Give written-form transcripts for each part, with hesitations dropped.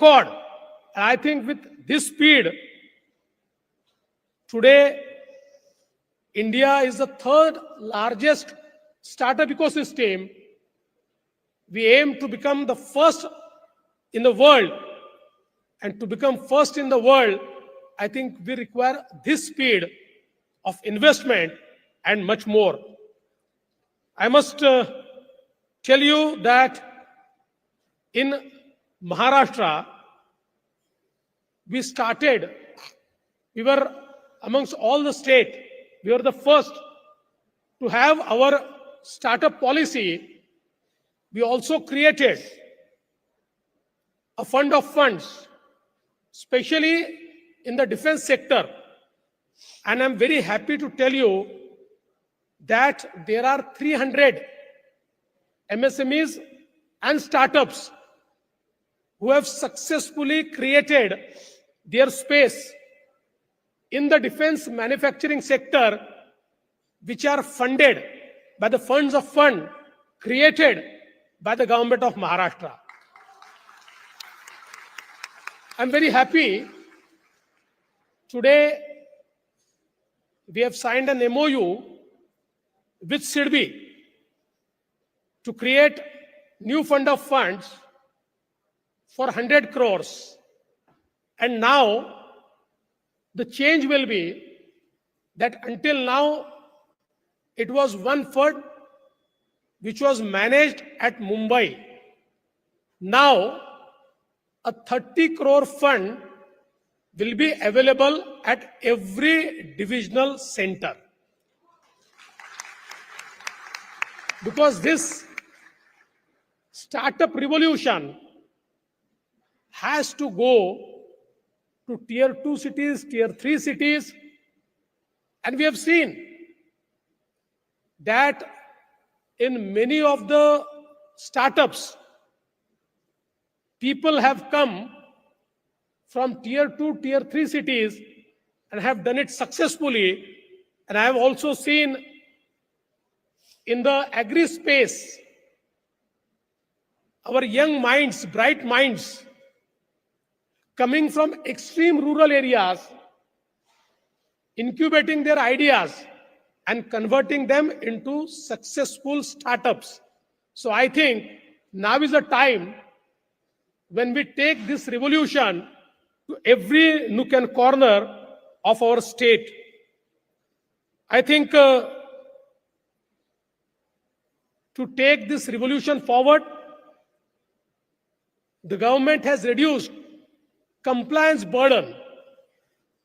record. And I think with this speed, today, India is the third largest startup ecosystem. We aim to become the first in the world. And to become first in the world, I think we require this speed of investment and much more. I must tell you that in Maharashtra, we were amongst all the state, we were the first to have our startup policy. We also created a fund of funds, especially in the defense sector. And I'm very happy to tell you that there are 300 MSMEs and startups who have successfully created their space in the defense manufacturing sector, which are funded by the funds of fund created by the government of Maharashtra. I'm very happy. Today, we have signed an MOU with SIDBI to create new fund of funds for 100 crores. And now, the change will be that until now, it was one fund which was managed at Mumbai. Now, a 30 crore fund will be available at every divisional center. Because this startup revolution has to go to tier 2 cities, tier 3 cities. And we have seen that in many of the startups, people have come from tier 2, tier 3 cities and have done it successfully. And I have also seen in the agri space, our young minds, bright minds, coming from extreme rural areas, incubating their ideas and converting them into successful startups. So I think now is the time when we take this revolution to every nook and corner of our state. I think to take this revolution forward, the government has reduced compliance burden.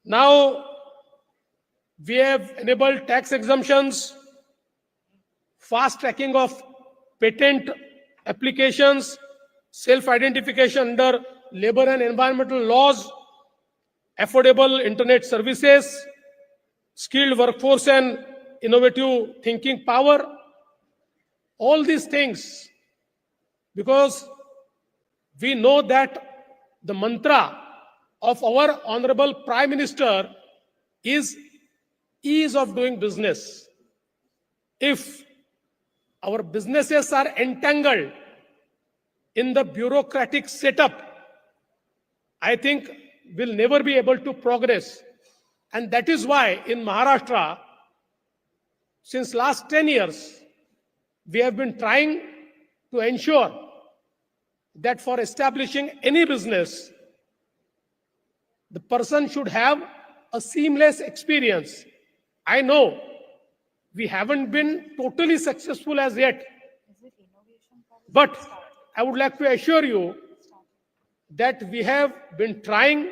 Now, we have enabled tax exemptions, fast tracking of patent applications, self-identification under labor and environmental laws, affordable internet services, skilled workforce and innovative thinking power. All these things, because we know that the mantra of our Honorable Prime Minister is ease of doing business. If our businesses are entangled in the bureaucratic setup, I think we'll never be able to progress. And that is why in Maharashtra, since last 10 years, we have been trying to ensure that for establishing any business, the person should have a seamless experience. I know we haven't been totally successful as yet, but I would like to assure you that we have been trying,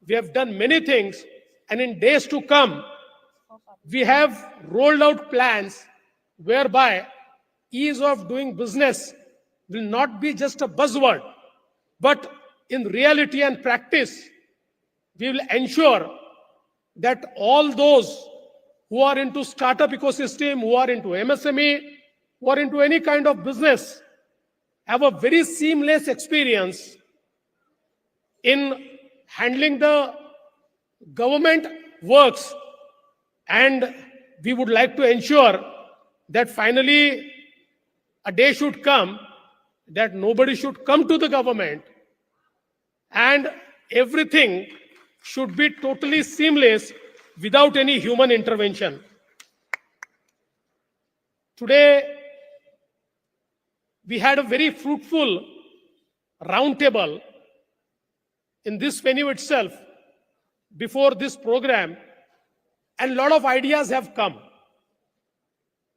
we have done many things, and in days to come, we have rolled out plans whereby ease of doing business will not be just a buzzword, but in reality and practice, we will ensure that all those who are into startup ecosystem, who are into MSME, who are into any kind of business, have a very seamless experience in handling the government works. And we would like to ensure that finally a day should come that nobody should come to the government and everything should be totally seamless without any human intervention. Today, we had a very fruitful roundtable in this venue itself before this program, and a lot of ideas have come.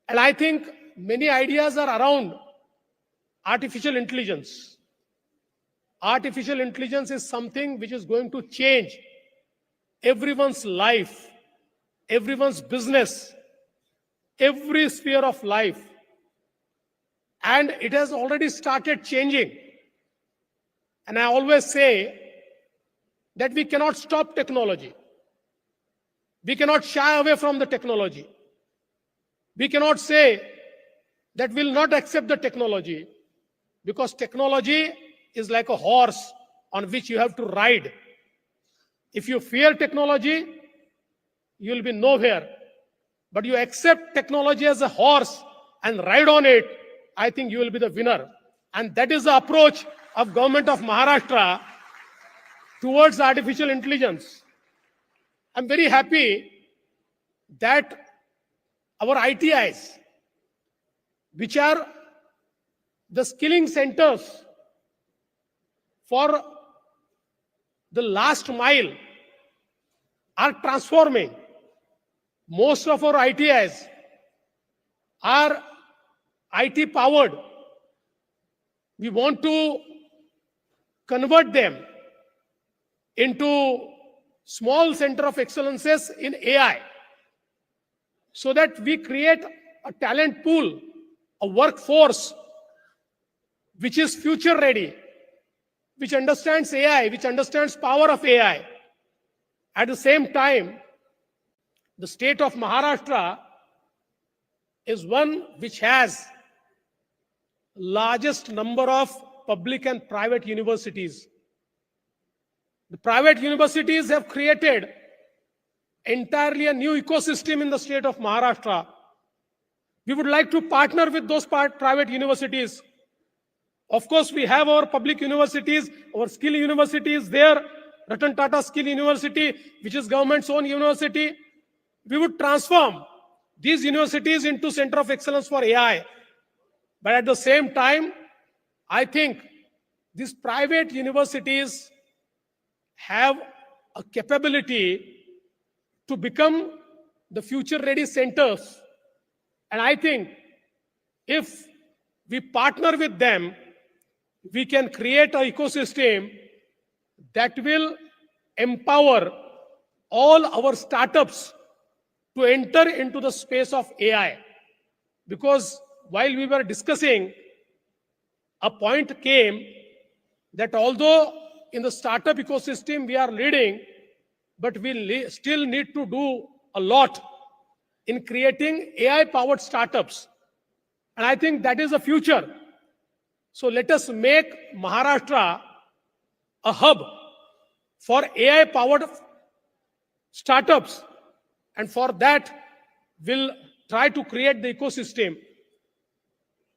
And I think many ideas are around artificial intelligence. Artificial intelligence is something which is going to change everyone's life, everyone's business, every sphere of life. And it has already started changing. And I always say that we cannot stop technology. We cannot shy away from the technology. We cannot say that we'll not accept the technology, because technology is like a horse on which you have to ride. If you fear technology, you will be nowhere. But you accept technology as a horse and ride on it, I think you will be the winner. And that is the approach of government of Maharashtra towards artificial intelligence. I'm very happy that our ITIs, which are the skilling centers for the last mile, are transforming. Most of our ITIs are IT powered. We want to convert them into small center of excellences in AI, so that we create a talent pool, a workforce which is future ready, which understands AI, which understands power of AI. At the same time, the state of Maharashtra is one which has largest number of public and private universities. The private universities have created entirely a new ecosystem in the state of Maharashtra. We would like to partner with those private universities. Of course, we have our public universities, our skill universities there, Ratan Tata Skill University, which is government's own university. We would transform these universities into center of excellence for AI. But at the same time, I think these private universities have a capability to become the future-ready centers. And I think if we partner with them, we can create an ecosystem that will empower all our startups to enter into the space of AI. Because while we were discussing, a point came that although in the startup ecosystem we are leading, but we still need to do a lot in creating AI-powered startups. And I think that is the future. So let us make Maharashtra a hub for AI-powered startups. And for that, we'll try to create the ecosystem.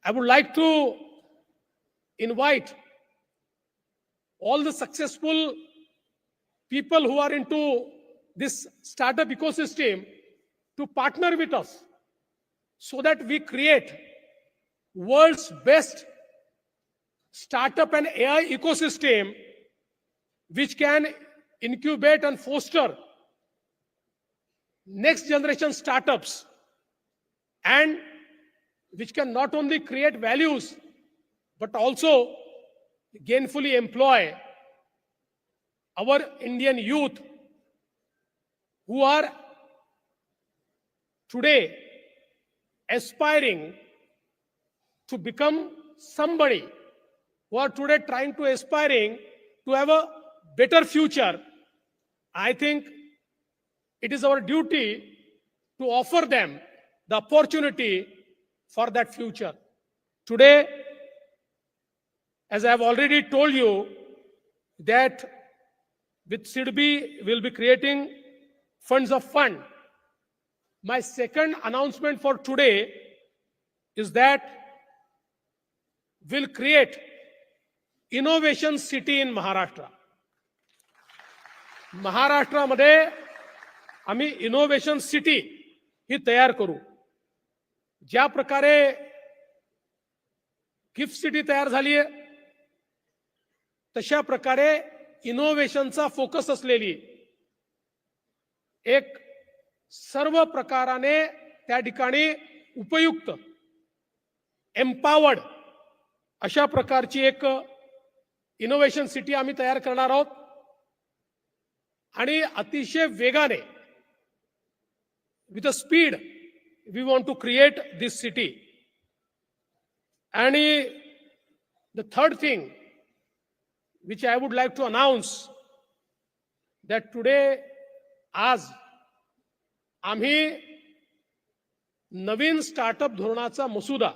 I would like to invite all the successful people who are into this startup ecosystem to partner with us, so that we create world's best startup and AI ecosystem, which can incubate and foster next generation startups, and which can not only create values but also gainfully employ our Indian youth who are today aspiring to become somebody, who are today trying to aspiring to have a better future. I think it is our duty to offer them the opportunity for that future. Today, as I have already told you, that with SIDBI we'll be creating funds of fund. My second announcement for today is that we'll create Innovation City in Maharashtra. महाराष्ट्रामध्ये आम्ही innovation city ही तयार करू. ज्या प्रकारे gift city तयार झाली आहे तशा प्रकारे इनोव्हेशनचा फोकस असलेली एक सर्व प्रकाराने त्या ठिकाणी उपयुक्त एम्पावर्ड अशा प्रकारची एक इनोव्हेशन सिटी आम्ही तयार करणार आहोत. आणि अतिशय वेगाने with a speed we want to create this city. And the third thing which I would like to announce that today आज आम्ही नवीन स्टार्टअप धोरणाचा मसुदा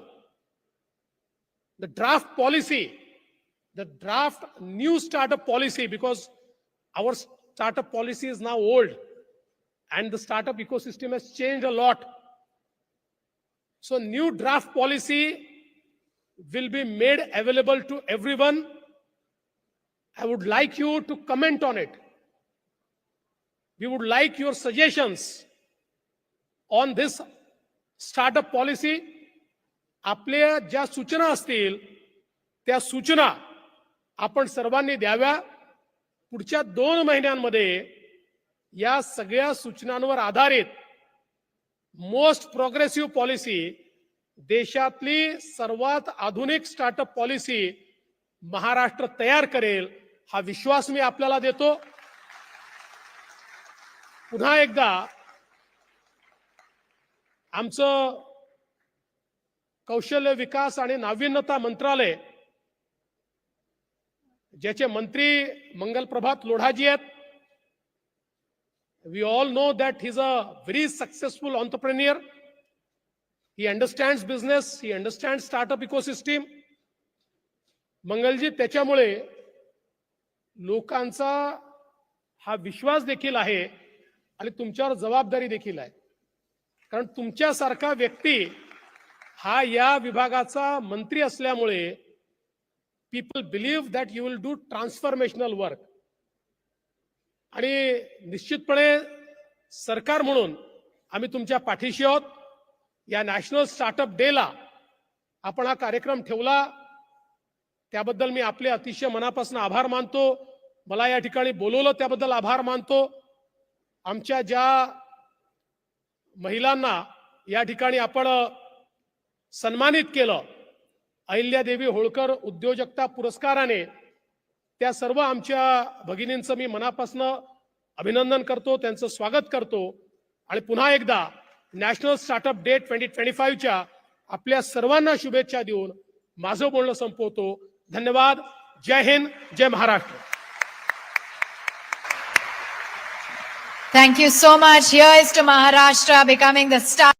the draft new startup policy, because our startup policy is now old and the startup ecosystem has changed a lot. So new draft policy will be made available to everyone. I would like you to comment on it. We would like your suggestions on this startup policy. आपल्या ज्या सूचना असतील त्या सूचना आपण सर्वांनी द्याव्या. पुढच्या 2 महिन्यांमध्ये या सगळ्या सूचनांवर आधारित मोस्ट प्रोग्रेसिव्ह पॉलिसी, देशातली सर्वात आधुनिक स्टार्टअप पॉलिसी महाराष्ट्र तयार करेल हा विश्वास मी आपल्याला देतो. पुन्हा एकदा आमचं कौशल्य विकास आणि नाविन्यता मंत्रालय, ज्याचे मंत्री मंगल प्रभात लोढाजी आहेत, we all know that he's a very successful entrepreneur. He understands business, he understands startup ecosystem. Mangalji, त्याच्यामुळे लोकांचा हा विश्वास देखील आहे आणि तुमच्यावर जबाबदारी देखील आहे. कारण तुमच्यासारखा व्यक्ती हा या विभागाचा मंत्री असल्यामुळे people believe that you will do transformational work. आणि निश्चितपणे सरकार म्हणून आम्ही तुमच्या पाठीशी आहोत. या नॅशनल स्टार्टअप डेला आपण हा कार्यक्रम ठेवला त्याबद्दल मी आपले अतिशय मनापासून आभार मानतो. मला या ठिकाणी बोलवलं त्याबद्दल आभार मानतो. आमच्या ज्या महिलांना या ठिकाणी आपण सन्मानित केलं अहिल्यादेवी होळकर उद्योजकता पुरस्काराने, त्या सर्व आमच्या भगिनींचं मी मनापासून अभिनंदन करतो, त्यांचं स्वागत करतो. आणि पुन्हा एकदा नॅशनल स्टार्टअप डे 2025च्या आपल्या सर्वांना शुभेच्छा देऊन माझं बोलणं संपवतो. धन्यवाद. जय हिंद, जय Maharashtra. Thank you so much. Here is to Maharashtra becoming the star.